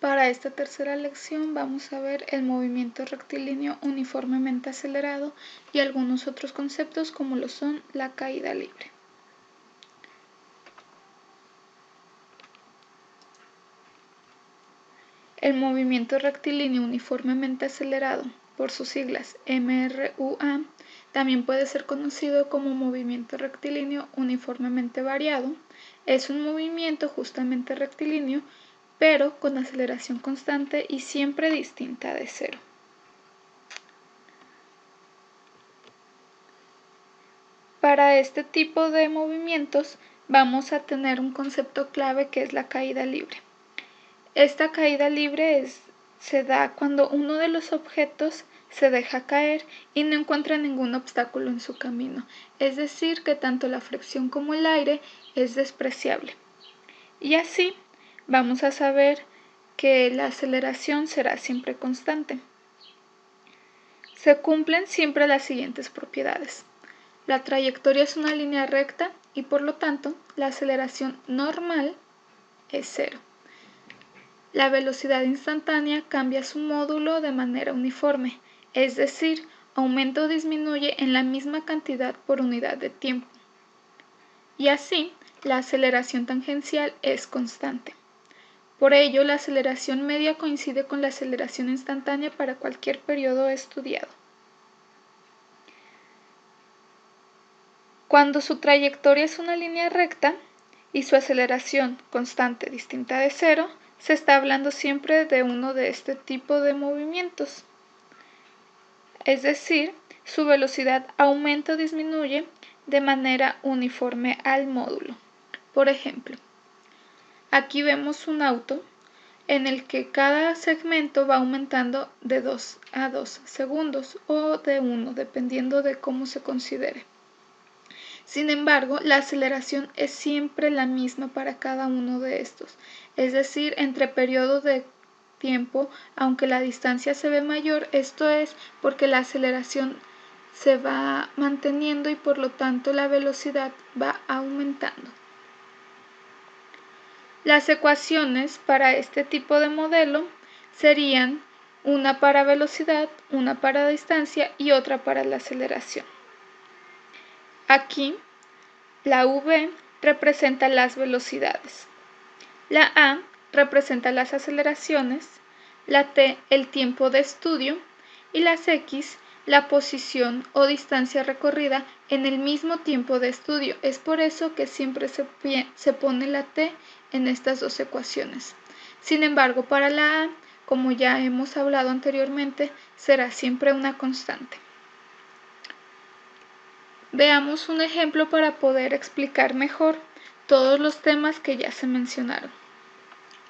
Para esta tercera lección vamos a ver el movimiento rectilíneo uniformemente acelerado y algunos otros conceptos como lo son la caída libre. El movimiento rectilíneo uniformemente acelerado, por sus siglas MRUA, también puede ser conocido como movimiento rectilíneo uniformemente variado. Es un movimiento justamente rectilíneo, pero con aceleración constante y siempre distinta de cero. Para este tipo de movimientos vamos a tener un concepto clave que es la caída libre. Esta caída libre se da cuando uno de los objetos se deja caer y no encuentra ningún obstáculo en su camino, es decir, que tanto la fricción como el aire es despreciable. Y así vamos a saber que la aceleración será siempre constante. Se cumplen siempre las siguientes propiedades. La trayectoria es una línea recta y por lo tanto la aceleración normal es cero. La velocidad instantánea cambia su módulo de manera uniforme, es decir, aumenta o disminuye en la misma cantidad por unidad de tiempo. Y así, la aceleración tangencial es constante. Por ello, la aceleración media coincide con la aceleración instantánea para cualquier periodo estudiado. Cuando su trayectoria es una línea recta y su aceleración constante distinta de cero, se está hablando siempre de uno de este tipo de movimientos. Es decir, su velocidad aumenta o disminuye de manera uniforme al módulo. Por ejemplo, aquí vemos un auto en el que cada segmento va aumentando de 2 a 2 segundos o de 1, dependiendo de cómo se considere. Sin embargo, la aceleración es siempre la misma para cada uno de estos, es decir, entre periodos de tiempo, aunque la distancia se ve mayor, esto es porque la aceleración se va manteniendo y por lo tanto la velocidad va aumentando. Las ecuaciones para este tipo de modelo serían una para velocidad, una para distancia y otra para la aceleración. Aquí, la V representa las velocidades, la A representa las aceleraciones, la T el tiempo de estudio y las X la posición o distancia recorrida en el mismo tiempo de estudio. Es por eso que siempre se pone la T en estas dos ecuaciones. Sin embargo, para la A, como ya hemos hablado anteriormente, será siempre una constante. Veamos un ejemplo para poder explicar mejor todos los temas que ya se mencionaron.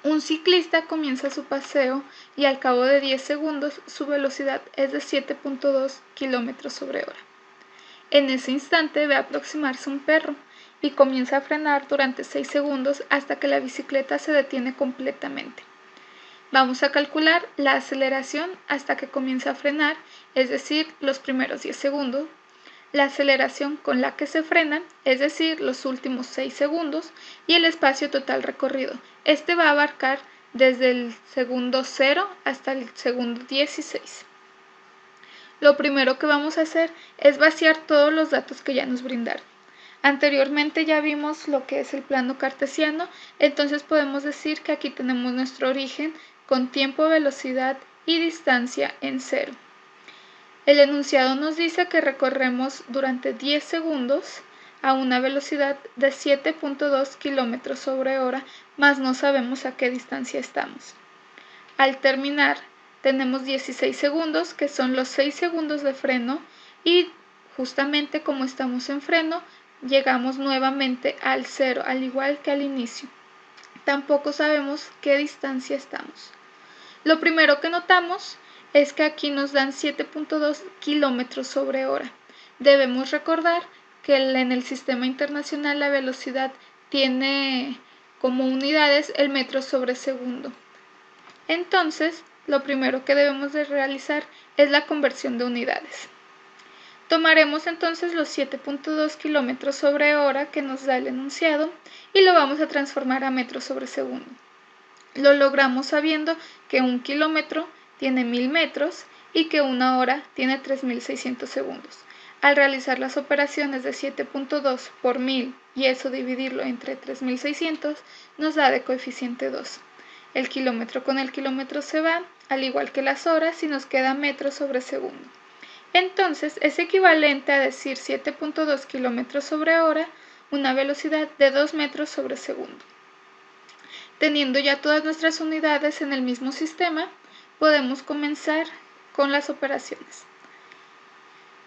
Un ciclista comienza su paseo y al cabo de 10 segundos su velocidad es de 7.2 km/h. En ese instante ve aproximarse un perro y comienza a frenar durante 6 segundos hasta que la bicicleta se detiene completamente. Vamos a calcular la aceleración hasta que comienza a frenar, es decir, los primeros 10 segundos, la aceleración con la que se frena, es decir, los últimos 6 segundos, y el espacio total recorrido. Este va a abarcar desde el segundo 0 hasta el segundo 16. Lo primero que vamos a hacer es vaciar todos los datos que ya nos brindaron. Anteriormente ya vimos lo que es el plano cartesiano, entonces podemos decir que aquí tenemos nuestro origen con tiempo, velocidad y distancia en 0. El enunciado nos dice que recorremos durante 10 segundos a una velocidad de 7.2 km/h, mas no sabemos a qué distancia estamos. Al terminar, tenemos 16 segundos, que son los 6 segundos de freno, y justamente como estamos en freno, llegamos nuevamente al 0, al igual que al inicio. Tampoco sabemos qué distancia estamos. Lo primero que notamos es que aquí nos dan 7.2 km/h. Debemos recordar que en el sistema internacional la velocidad tiene como unidades el metro sobre segundo. Entonces, lo primero que debemos de realizar es la conversión de unidades. Tomaremos entonces los 7.2 km/h que nos da el enunciado y lo vamos a transformar a metros sobre segundo. Lo logramos sabiendo que 1 kilómetro tiene 1000 metros y que 1 hora tiene 3600 segundos. Al realizar las operaciones de 7.2 por 1000 y eso dividirlo entre 3600 nos da de coeficiente 2. El kilómetro con el kilómetro se va, al igual que las horas, y nos queda metros sobre segundo. Entonces es equivalente a decir 7.2 kilómetros sobre hora, una velocidad de 2 metros sobre segundo. Teniendo ya todas nuestras unidades en el mismo sistema, podemos comenzar con las operaciones.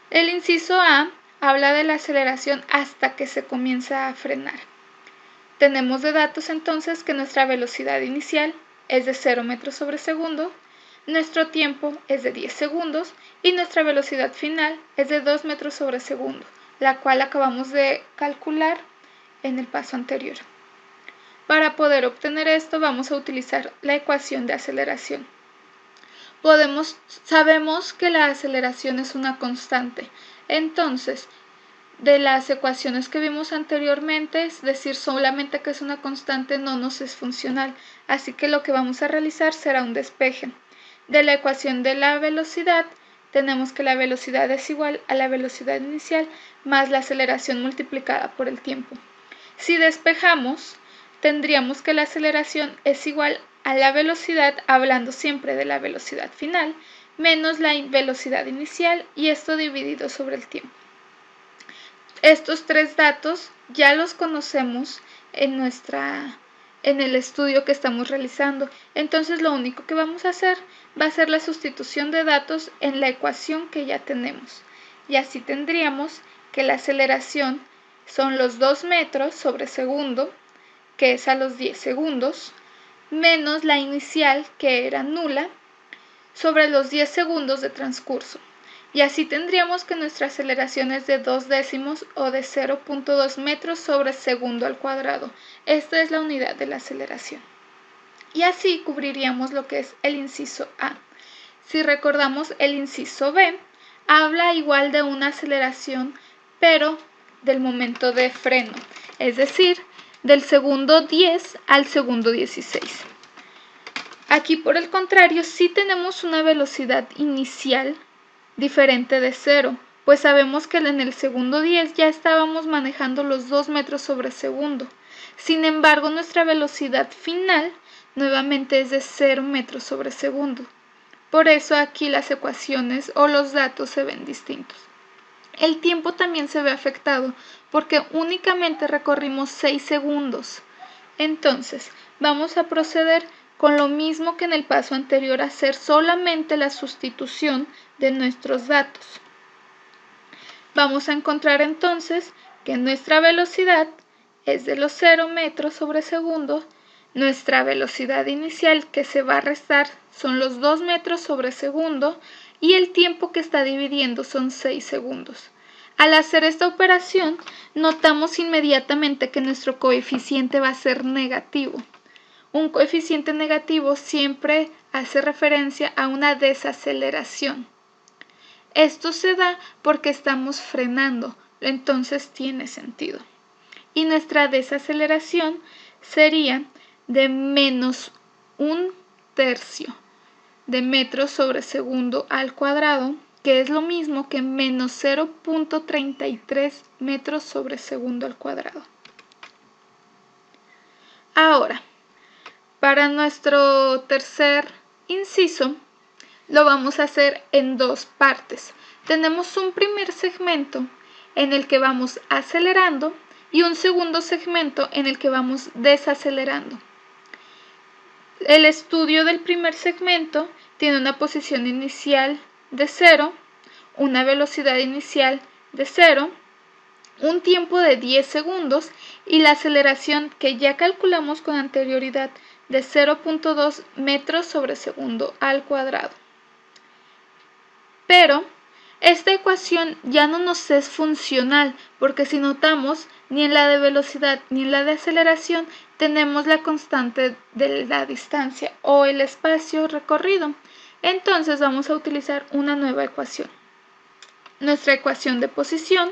El inciso A habla de la aceleración hasta que se comienza a frenar. Tenemos de datos entonces que nuestra velocidad inicial es de 0 metros sobre segundo, nuestro tiempo es de 10 segundos y nuestra velocidad final es de 2 metros sobre segundo, la cual acabamos de calcular en el paso anterior. Para poder obtener esto vamos a utilizar la ecuación de aceleración. Sabemos que la aceleración es una constante, entonces de las ecuaciones que vimos anteriormente, es decir, solamente que es una constante no nos es funcional, así que lo que vamos a realizar será un despeje. De la ecuación de la velocidad, tenemos que la velocidad es igual a la velocidad inicial más la aceleración multiplicada por el tiempo. Si despejamos, tendríamos que la aceleración es igual a la velocidad, hablando siempre de la velocidad final, menos la velocidad inicial y esto dividido sobre el tiempo. Estos tres datos ya los conocemos en el estudio que estamos realizando, entonces lo único que vamos a hacer va a ser la sustitución de datos en la ecuación que ya tenemos. Y así tendríamos que la aceleración son los 2 metros sobre segundo, que es a los 10 segundos, menos la inicial, que era nula, sobre los 10 segundos de transcurso. Y así tendríamos que nuestra aceleración es de 2 décimos o de 0.2 metros sobre segundo al cuadrado. Esta es la unidad de la aceleración. Y así cubriríamos lo que es el inciso A. Si recordamos, el inciso B habla igual de una aceleración, pero del momento de freno, es decir, del segundo 10 al segundo 16. Aquí, por el contrario, sí tenemos una velocidad inicial diferente de 0, pues sabemos que en el segundo 10 ya estábamos manejando los 2 metros sobre segundo. Sin embargo, nuestra velocidad final nuevamente es de 0 metros sobre segundo. Por eso aquí las ecuaciones o los datos se ven distintos. El tiempo también se ve afectado porque únicamente recorrimos 6 segundos. Entonces, vamos a proceder con lo mismo que en el paso anterior, hacer solamente la sustitución de nuestros datos. Vamos a encontrar entonces que nuestra velocidad es de los 0 metros sobre segundo, nuestra velocidad inicial que se va a restar son los 2 metros sobre segundo y el tiempo que está dividiendo son 6 segundos. Al hacer esta operación, notamos inmediatamente que nuestro coeficiente va a ser negativo. Un coeficiente negativo siempre hace referencia a una desaceleración. Esto se da porque estamos frenando, entonces tiene sentido. Y nuestra desaceleración sería de menos 1/3 de metros sobre segundo al cuadrado, que es lo mismo que menos 0.33 metros sobre segundo al cuadrado. Ahora, para nuestro tercer inciso, lo vamos a hacer en dos partes. Tenemos un primer segmento en el que vamos acelerando y un segundo segmento en el que vamos desacelerando. El estudio del primer segmento tiene una posición inicial de 0, una velocidad inicial de 0, un tiempo de 10 segundos y la aceleración que ya calculamos con anterioridad de 0.2 metros sobre segundo al cuadrado. Pero esta ecuación ya no nos es funcional porque si notamos, ni en la de velocidad ni en la de aceleración tenemos la constante de la distancia o el espacio recorrido. Entonces vamos a utilizar una nueva ecuación. Nuestra ecuación de posición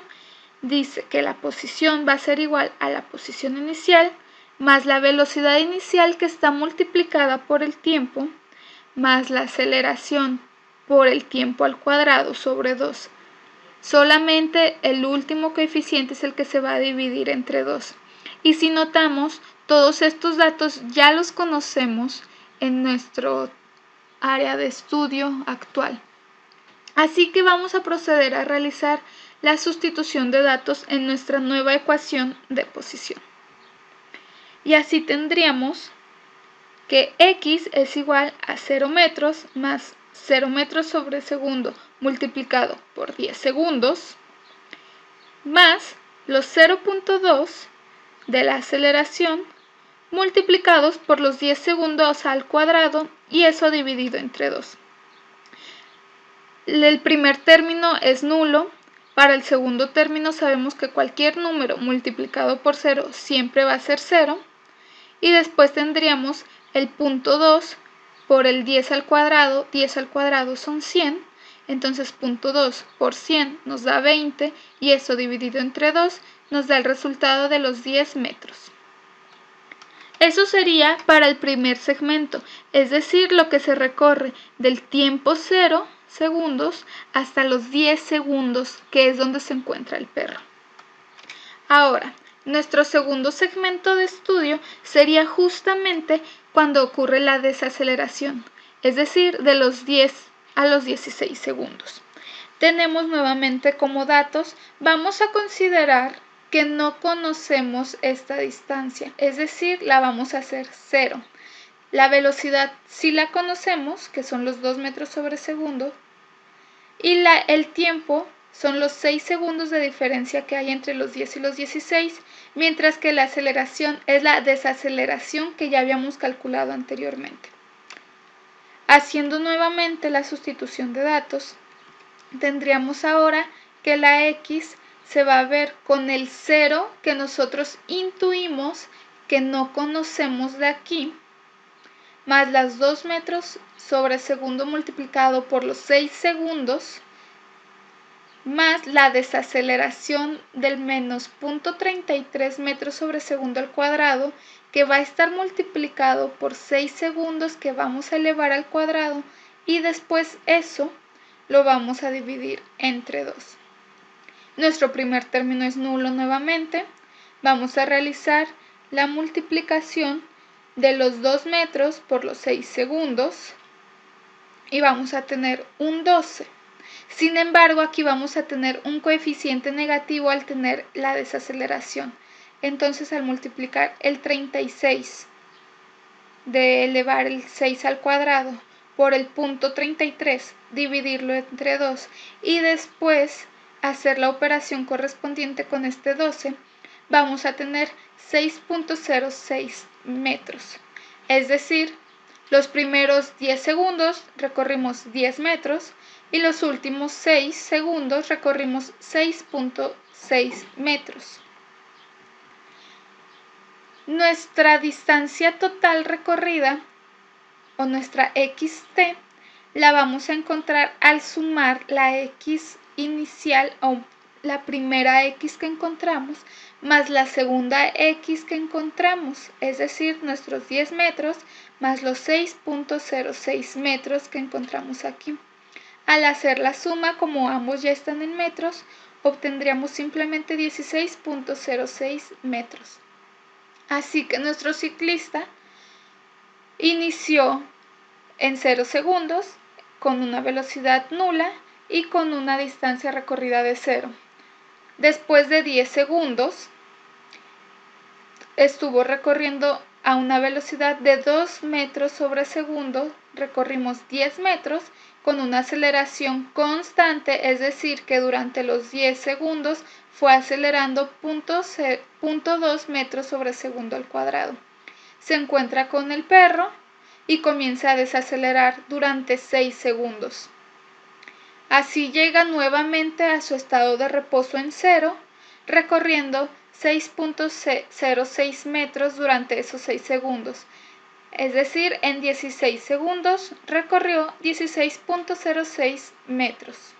dice que la posición va a ser igual a la posición inicial más la velocidad inicial que está multiplicada por el tiempo, más la aceleración por el tiempo al cuadrado sobre 2. Solamente el último coeficiente es el que se va a dividir entre 2. Y si notamos, todos estos datos ya los conocemos en nuestro área de estudio actual. Así que vamos a proceder a realizar la sustitución de datos en nuestra nueva ecuación de posición. Y así tendríamos que x es igual a 0 metros más 0 metros sobre segundo multiplicado por 10 segundos más los 0.2 de la aceleración multiplicados por los 10 segundos al cuadrado y eso dividido entre 2. El primer término es nulo. Para el segundo término sabemos que cualquier número multiplicado por 0 siempre va a ser 0. Y después tendríamos el punto 2 por el 10 al cuadrado. 10 al cuadrado son 100. Entonces punto 2 por 100 nos da 20 y eso dividido entre 2 nos da el resultado de los 10 metros. Eso sería para el primer segmento, es decir, lo que se recorre del tiempo 0 segundos hasta los 10 segundos, que es donde se encuentra el perro. Ahora, nuestro segundo segmento de estudio sería justamente cuando ocurre la desaceleración, es decir, de los 10 a los 16 segundos. Tenemos nuevamente como datos, vamos a considerar que no conocemos esta distancia, es decir, la vamos a hacer 0. La velocidad sí la conocemos, que son los 2 metros sobre segundo, y el tiempo son los 6 segundos de diferencia que hay entre los 10 y los 16, mientras que la aceleración es la desaceleración que ya habíamos calculado anteriormente. Haciendo nuevamente la sustitución de datos, tendríamos ahora que la x se va a ver con el 0 que nosotros intuimos que no conocemos de aquí, más las 2 metros sobre segundo multiplicado por los 6 segundos, más la desaceleración del menos 0.33 metros sobre segundo al cuadrado, que va a estar multiplicado por 6 segundos que vamos a elevar al cuadrado, y después eso lo vamos a dividir entre 2. Nuestro primer término es nulo nuevamente. Vamos a realizar la multiplicación de los 2 metros por los 6 segundos y vamos a tener un 12. Sin embargo, aquí vamos a tener un coeficiente negativo al tener la desaceleración. Entonces, al multiplicar el 36 de elevar el 6 al cuadrado por el punto 33, dividirlo entre 2 y después hacer la operación correspondiente con este 12, vamos a tener 6.06 metros. Es decir, los primeros 10 segundos recorrimos 10 metros y los últimos 6 segundos recorrimos 6.6 metros. Nuestra distancia total recorrida, o nuestra xt, la vamos a encontrar al sumar la x inicial o la primera x que encontramos más la segunda x que encontramos, es decir, nuestros 10 metros más los 6.06 metros que encontramos aquí. Al hacer la suma, como ambos ya están en metros, obtendríamos simplemente 16.06 metros. Así que nuestro ciclista inició en 0 segundos con una velocidad nula y con una distancia recorrida de 0. Después de 10 segundos estuvo recorriendo a una velocidad de 2 metros sobre segundo, recorrimos 10 metros con una aceleración constante, es decir, que durante los 10 segundos fue acelerando 0.2 metros sobre segundo al cuadrado. Se encuentra con el perro y comienza a desacelerar durante 6 segundos. Así llega nuevamente a su estado de reposo en 0, recorriendo 6.06 metros durante esos 6 segundos. Es decir, en 16 segundos recorrió 16.06 metros.